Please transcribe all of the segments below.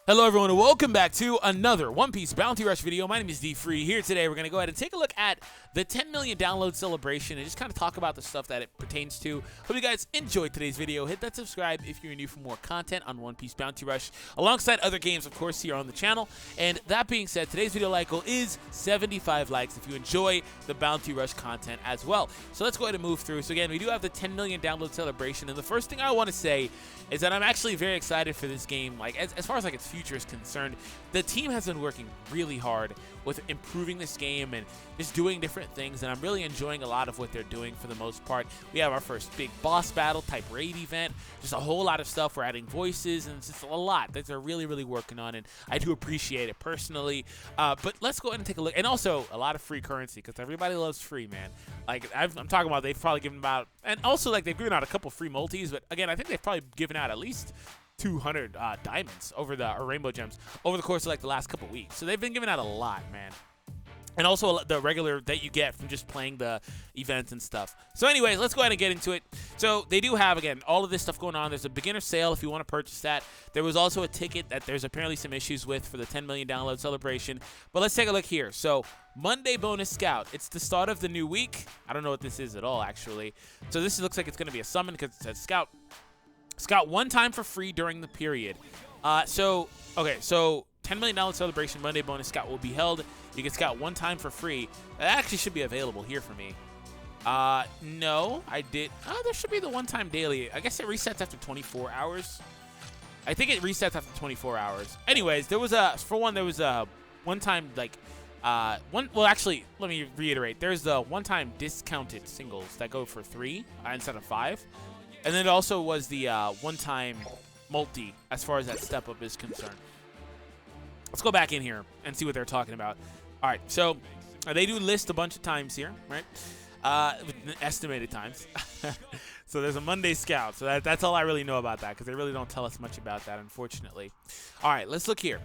Hello everyone and welcome back to another One Piece Bounty Rush video. My name is D-Free. Here today we're going to go ahead and take a look at the 10 million download celebration and just kind of talk about the stuff that it pertains to. Hope you guys enjoyed today's video. Hit that subscribe if you're new for more content on One Piece Bounty Rush, alongside other games of course here on the channel. And that being said, today's video like goal is 75 likes if you enjoy the Bounty Rush content as well. So let's go ahead and move through. So again, we do have the 10 million download celebration, and the first thing I want to say is that I'm actually very excited for this game. Like as far as like its future is concerned, the team has been working really hard with improving this game and just doing different things, and I'm really enjoying a lot of what they're doing for the most part. We have our first big boss battle type raid event, just a whole lot of stuff. We're adding voices, and it's just a lot that they're really working on, and I do appreciate it personally. But let's go ahead and take a look. And also a lot of free currency, because everybody loves free, man. Like I'm talking about, they've probably given about, and also like they've given out a couple free multis, but again, I think they've probably given out at least 200 diamonds or rainbow gems over the course of like the last couple weeks. So they've been giving out a lot, man. And also the regular that you get from just playing the events and stuff. So anyways, let's go ahead and get into it. So they do have, again, all of this stuff going on. There's a beginner sale if you want to purchase that. There was also a ticket that there's apparently some issues with for the 10 million download celebration. But let's take a look here. So Monday bonus scout. It's the start of the new week. I don't know what this is at all, actually. So this looks like it's going to be a summon because it says scout. Scout one time for free during the period. So 10 million download celebration Monday bonus scout will be held. You can scout one time for free. That actually should be available here for me. No, I did. Oh, there should be the one time daily. I guess it resets after 24 hours. I think it resets after 24 hours. Anyways, there was a one time like well, actually, let me reiterate. There's the one time discounted singles that go for 3 instead of 5. And then it also was the one-time multi as far as that step-up is concerned. Let's go back in here and see what they're talking about. All right, so they do list a bunch of times here, right? Estimated times. So there's a Monday scout. So that's all I really know about that, because they really don't tell us much about that, unfortunately. All right, let's look here.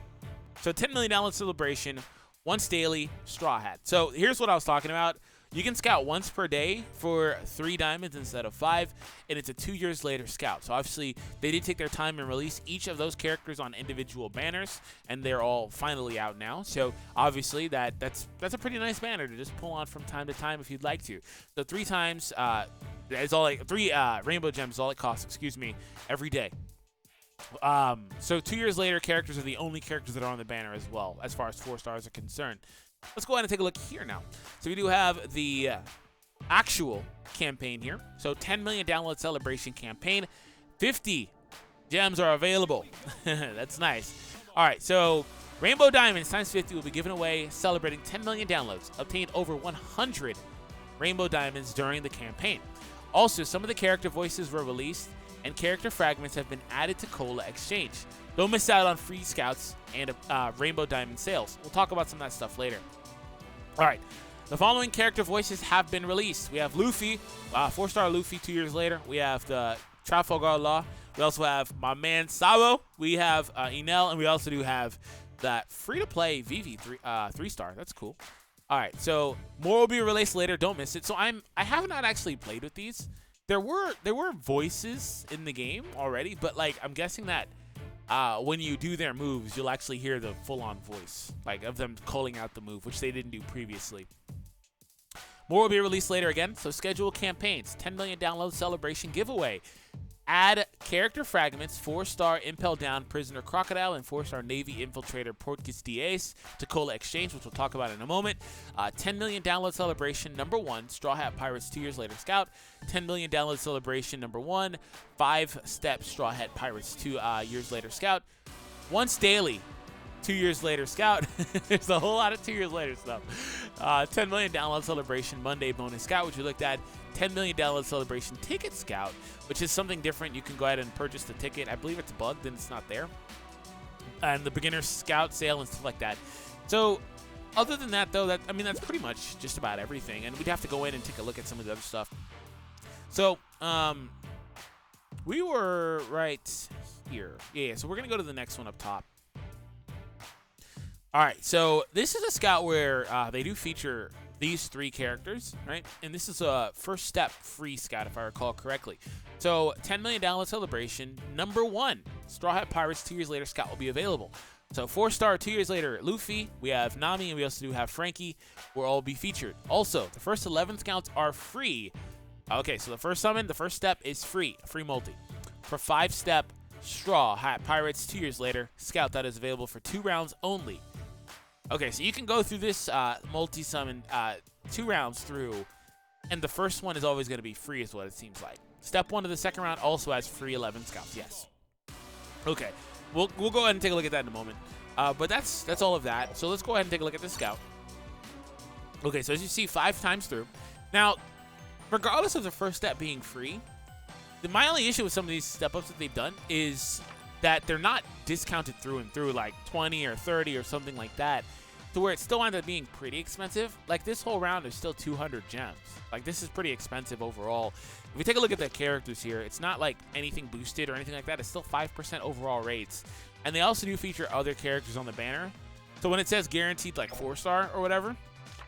So 10 million download celebration, once daily, straw hat. So here's what I was talking about. You can scout once per day for 3 diamonds instead of 5, and it's a 2 years later scout. So obviously, they did take their time and release each of those characters on individual banners, and they're all finally out now. So obviously, that's a pretty nice banner to just pull on from time to time if you'd like to. So 3 times, it's all like 3 rainbow gems is all it costs. Excuse me, every day. So 2 years later, characters are the only characters that are on the banner as well, as far as 4 stars are concerned. Let's go ahead and take a look here now. So we do have the actual campaign here. So 10 million download celebration campaign. 50 gems are available. That's nice. All right, so Rainbow Diamonds times 50 will be given away, celebrating 10 million downloads. Obtained over 100 Rainbow Diamonds during the campaign. Also, some of the character voices were released, and character fragments have been added to Cola Exchange. Don't miss out on free scouts and Rainbow Diamond sales. We'll talk about some of that stuff later. All right, the following character voices have been released. We have Luffy, 4-star Luffy 2 years later. We have the Trafalgar Law. We also have my man Sabo. We have Enel, and we also do have that free-to-play Vivi 3-star. That's cool. All right, so more will be released later. Don't miss it. So I have not actually played with these. There were voices in the game already, but like I'm guessing that when you do their moves, you'll actually hear the full-on voice, like of them calling out the move, which they didn't do previously. More will be released later again. So schedule campaigns, 10 million download celebration giveaway. Add character fragments, 4-star Impel Down Prisoner Crocodile and 4-star Navy Infiltrator Portkis Diaz to Cola Exchange, which we'll talk about in a moment. 10 million download celebration number 1, Straw Hat Pirates 2 years later scout. 10 million download celebration number 1, 5-step Straw Hat Pirates 2 years later scout. Once daily, 2 years later scout. There's a whole lot of 2 years later stuff. 10 million download celebration Monday bonus scout, which we looked at. 10 million download celebration ticket scout, which is something different. You can go ahead and purchase the ticket. I believe it's bugged and it's not there. And the beginner scout sale and stuff like that. So other than that, though, that's pretty much just about everything. And we'd have to go in and take a look at some of the other stuff. So we were right here. Yeah, so we're going to go to the next one up top. All right, so this is a scout where they do feature these 3 characters, right? And this is a first step free scout, if I recall correctly. So 10 million download celebration, number 1, Straw Hat Pirates 2 years later Scout will be available. So 4-star 2 years later Luffy, we have Nami, and we also do have Frankie will all be featured. Also, the first 11 scouts are free. Okay, so the first summon, the first step is free multi. For 5-step Straw Hat Pirates 2 years later Scout, that is available for 2 rounds only. Okay, so you can go through this multi-summon 2 rounds through, and the first one is always going to be free is what it seems like. Step 1 of the second round also has free 11 scouts, yes. Okay, we'll go ahead and take a look at that in a moment. But that's all of that. So let's go ahead and take a look at the scout. Okay, so as you see, 5 times through. Now, regardless of the first step being free, my only issue with some of these step-ups that they've done is that they're not discounted through and through, like 20 or 30 or something like that, to where it still ends up being pretty expensive. Like, this whole round is still 200 gems. Like, this is pretty expensive overall. If we take a look at the characters here, it's not like anything boosted or anything like that. It's still 5% overall rates. And they also do feature other characters on the banner. So when it says guaranteed like 4-star or whatever,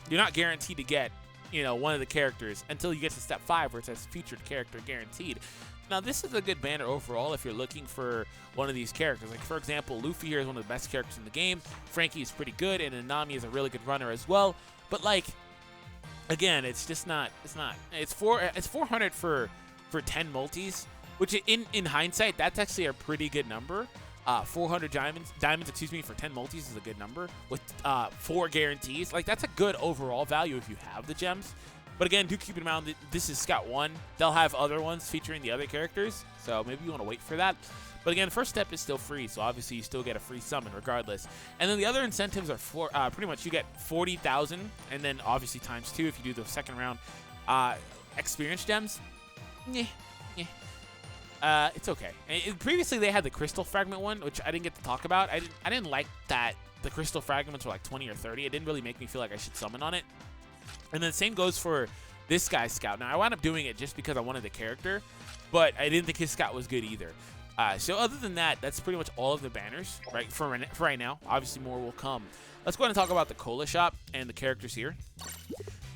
you're not guaranteed to get, you know, one of the characters until you get to step 5 where it says featured character guaranteed. Now, this is a good banner overall if you're looking for one of these characters. Like, for example, Luffy here is one of the best characters in the game. Frankie is pretty good, and Nami is a really good runner as well. But, like, again, it's just not. It's 400 for 10 multis, which in hindsight, that's actually a pretty good number. 400 diamonds, excuse me, for 10 multis is a good number with 4 guarantees. Like, that's a good overall value if you have the gems. But again, do keep in mind that this is Scout 1. They'll have other ones featuring the other characters, so maybe you want to wait for that. But again, first step is still free, so obviously you still get a free summon regardless. And then the other incentives are pretty much you get 40,000, and then obviously times 2 if you do the second round. Experience gems, it's okay. Previously they had the Crystal Fragment one, which I didn't get to talk about. I didn't like that the Crystal Fragments were like 20 or 30. It didn't really make me feel like I should summon on it. And then the same goes for this guy's scout. Now, I wound up doing it just because I wanted the character, but I didn't think his scout was good either. So other than that, that's pretty much all of the banners, right, for right now. Obviously, more will come. Let's go ahead and talk about the Cola Shop and the characters here.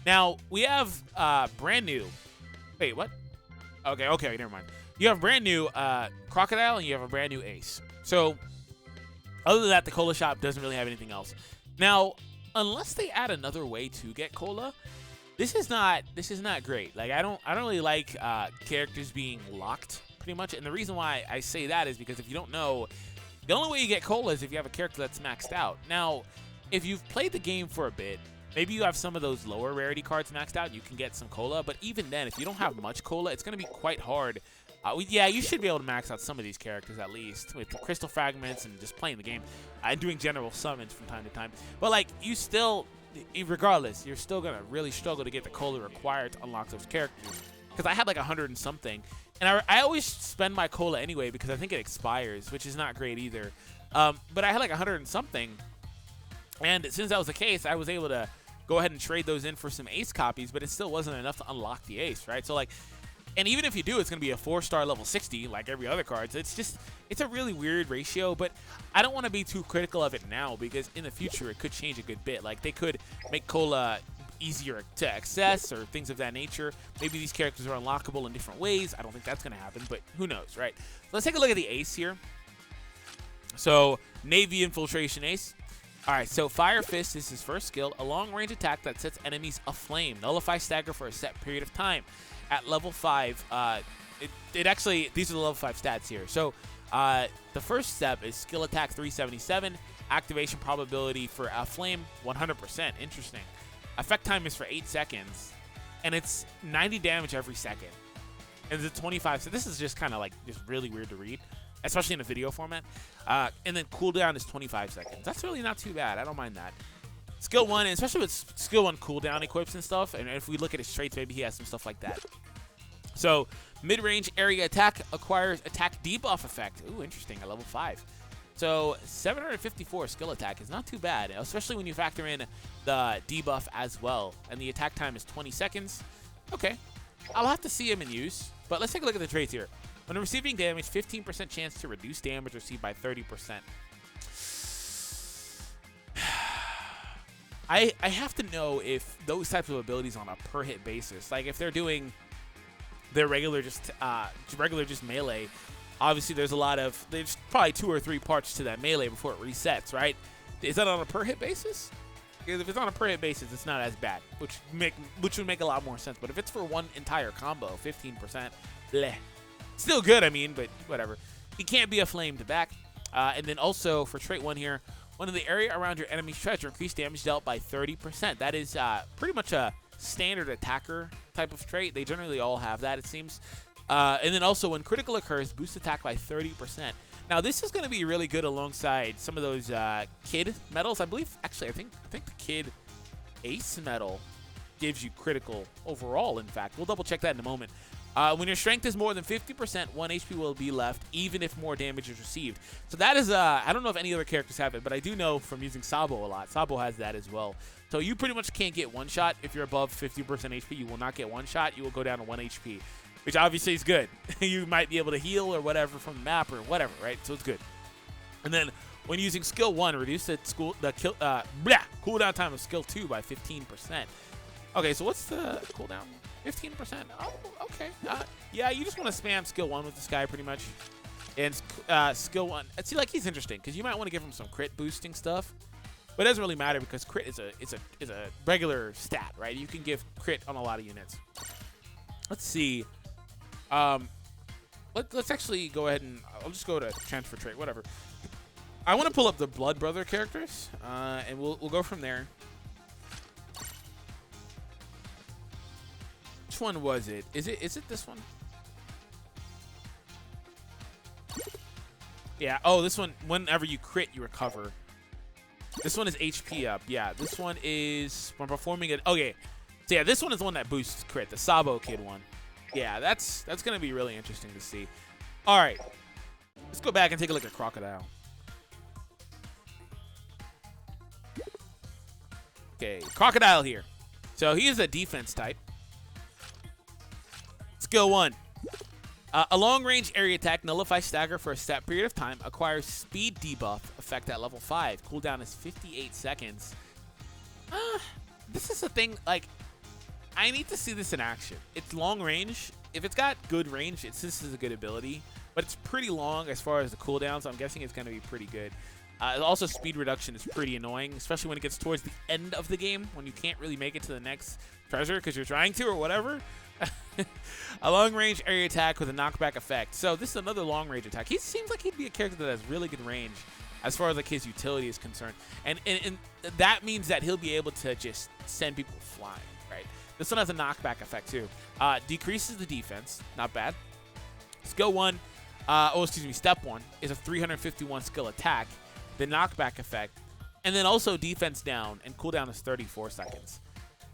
Now, we have brand new... Wait, what? Okay, never mind. You have brand new Crocodile, and you have a brand new Ace. So, other than that, the Cola Shop doesn't really have anything else. Now, unless they add another way to get cola, this is not great. Like, I don't really like characters being locked pretty much. And the reason why I say that is because if you don't know, the only way you get cola is if you have a character that's maxed out. Now, if you've played the game for a bit, maybe you have some of those lower rarity cards maxed out, you can get some cola. But even then, if you don't have much cola, it's going to be quite hard. Yeah, you should be able to max out some of these characters at least with the Crystal Fragments and just playing the game and doing general summons from time to time. But, like, you still, regardless, you're still going to really struggle to get the cola required to unlock those characters. Because I had like 100 and something. And I always spend my cola anyway because I think it expires, which is not great either. But I had like 100 and something. And since that was the case, I was able to go ahead and trade those in for some Ace copies, but it still wasn't enough to unlock the Ace, right? So, like, and even if you do, it's going to be a 4-star level 60 like every other card. So it's a really weird ratio, but I don't want to be too critical of it now because in the future it could change a good bit. Like, they could make cola easier to access or things of that nature. Maybe these characters are unlockable in different ways. I don't think that's going to happen, but who knows, right? So let's take a look at the Ace here. So, Navy Infiltration Ace. Alright, so Fire Fist is his first skill, a long-range attack that sets enemies aflame. Nullify stagger for a set period of time. At level 5, it actually, these are the level 5 stats here. So, the first step is skill attack 377, activation probability for aflame 100%. Interesting. Effect time is for 8 seconds, and it's 90 damage every second. And it's 25, so this is just kind of like just really weird to read, especially in a video format. And then cooldown is 25 seconds. That's really not too bad. I don't mind that. Skill 1, and especially with skill 1 cooldown equips and stuff, and if we look at his traits, maybe he has some stuff like that. So, mid-range area attack acquires attack debuff effect. Ooh, interesting, at level 5. So, 754 skill attack is not too bad, especially when you factor in the debuff as well. And the attack time is 20 seconds. Okay, I'll have to see him in use, but let's take a look at the traits here. When receiving damage, 15% chance to reduce damage received by 30%. I have to know if those types of abilities on a per hit basis, like if they're doing their regular just melee, Obviously, there's probably 2 or 3 parts to that melee before it resets, right? Is that on a per hit basis? Because if it's on a per hit basis, it's not as bad, which would make a lot more sense. But if it's for one entire combo, 15%, bleh. Still good, I mean, but whatever. He can't be a flamed back. And then also for trait 1 here, when in the area around your enemy's treasure, increase damage dealt by 30%. That is pretty much a standard attacker type of trait. They generally all have that, it seems. And then also when critical occurs, boost attack by 30%. Now this is going to be really good alongside some of those kid medals. I believe, actually, I think the kid ace medal gives you critical overall, in fact. We'll double check that in a moment. When your strength is more than 50%, 1 HP will be left, even if more damage is received. So that is, I don't know if any other characters have it, but I do know from using Sabo a lot. Sabo has that as well. So you pretty much can't get one shot. If you're above 50% HP, you will not get one shot. You will go down to 1 HP, which obviously is good. You might be able to heal or whatever from the map or whatever, right? So it's good. And then when using skill 1, reduce the cooldown time of skill 2 by 15%. Okay, so what's the cooldown? 15%. Oh, okay. Yeah, you just want to spam skill 1 with this guy pretty much. And skill 1. See, like, he's interesting because you might want to give him some crit boosting stuff. But it doesn't really matter because crit is a regular stat, right? You can give crit on a lot of units. Let's see. Let's actually go ahead and I'll just go to transfer trait, whatever. I want to pull up the Blood Brother characters, and we'll go from there. Which one was it? Is it this one? Yeah. Oh, this one. Whenever you crit, you recover. This one is HP up. Yeah. This one is when performing it. Okay. So yeah, this one is the one that boosts crit. The Sabo kid one. Yeah, that's gonna be really interesting to see. All right. Let's go back and take a look at Crocodile. Okay, Crocodile here. So he is a defense type. Skill 1. A long-range area attack nullifies stagger for a set period of time. Acquires speed debuff effect at level 5. Cooldown is 58 seconds. This is a thing, like, I need to see this in action. It's long range. If it's got good range, this is a good ability. But it's pretty long as far as the cooldown, so I'm guessing it's going to be pretty good. Also, speed reduction is pretty annoying, especially when it gets towards the end of the game, when you can't really make it to the next treasure because you're trying to or whatever. A long-range area attack with a knockback effect. So this is another long-range attack. He seems like he'd be a character that has really good range as far as like his utility is concerned. And that means that he'll be able to just send people flying, right? This one has a knockback effect too. Decreases the defense. Not bad. Skill 1, step 1 is a 351 skill attack. The knockback effect. And then also defense down, and cooldown is 34 seconds.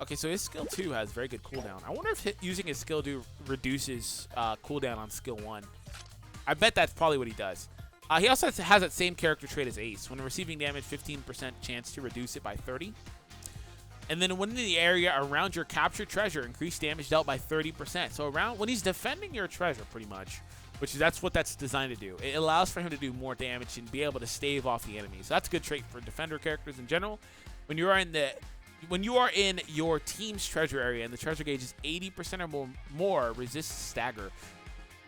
Okay, so his skill 2 has very good cooldown. I wonder if using his skill 2 reduces cooldown on skill 1. I bet that's probably what he does. He also has that same character trait as Ace. When receiving damage, 15% chance to reduce it by 30. And then when in the area around your captured treasure, increase damage dealt by 30%. So when he's defending your treasure, pretty much, that's what that's designed to do. It allows for him to do more damage and be able to stave off the enemy. So that's a good trait for defender characters in general. When you are in your team's treasure area and the treasure gauge is 80% or more, resist stagger.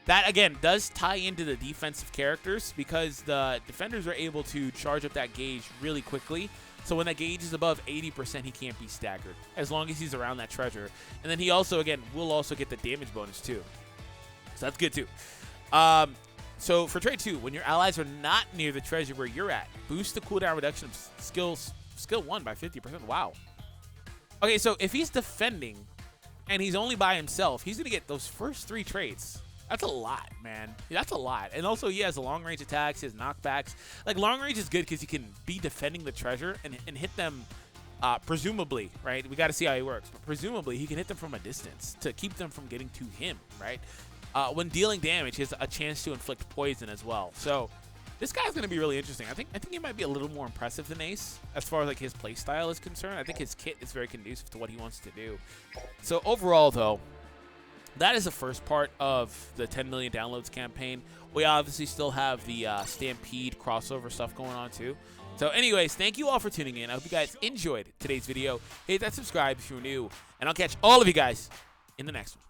That, again, does tie into the defensive characters because the defenders are able to charge up that gauge really quickly. So when that gauge is above 80%, he can't be staggered as long as he's around that treasure. And then he also, again, will also get the damage bonus too. So that's good too. So for trait 2, when your allies are not near the treasure where you're at, boost the cooldown reduction of skill 1 by 50%. Wow. Okay, so if he's defending and he's only by himself, he's going to get those first 3 traits. That's a lot, man. That's a lot. And also, he has long-range attacks, his knockbacks. Like, long-range is good because he can be defending the treasure and hit them, presumably, right? We got to see how he works. But presumably, he can hit them from a distance to keep them from getting to him, right? When dealing damage, he has a chance to inflict poison as well. So this guy's going to be really interesting. I think he might be a little more impressive than Ace as far as like his play style is concerned. I think his kit is very conducive to what he wants to do. So overall, though, that is the first part of the 10 million downloads campaign. We obviously still have the Stampede crossover stuff going on too. So anyways, thank you all for tuning in. I hope you guys enjoyed today's video. Hit that subscribe if you're new, and I'll catch all of you guys in the next one.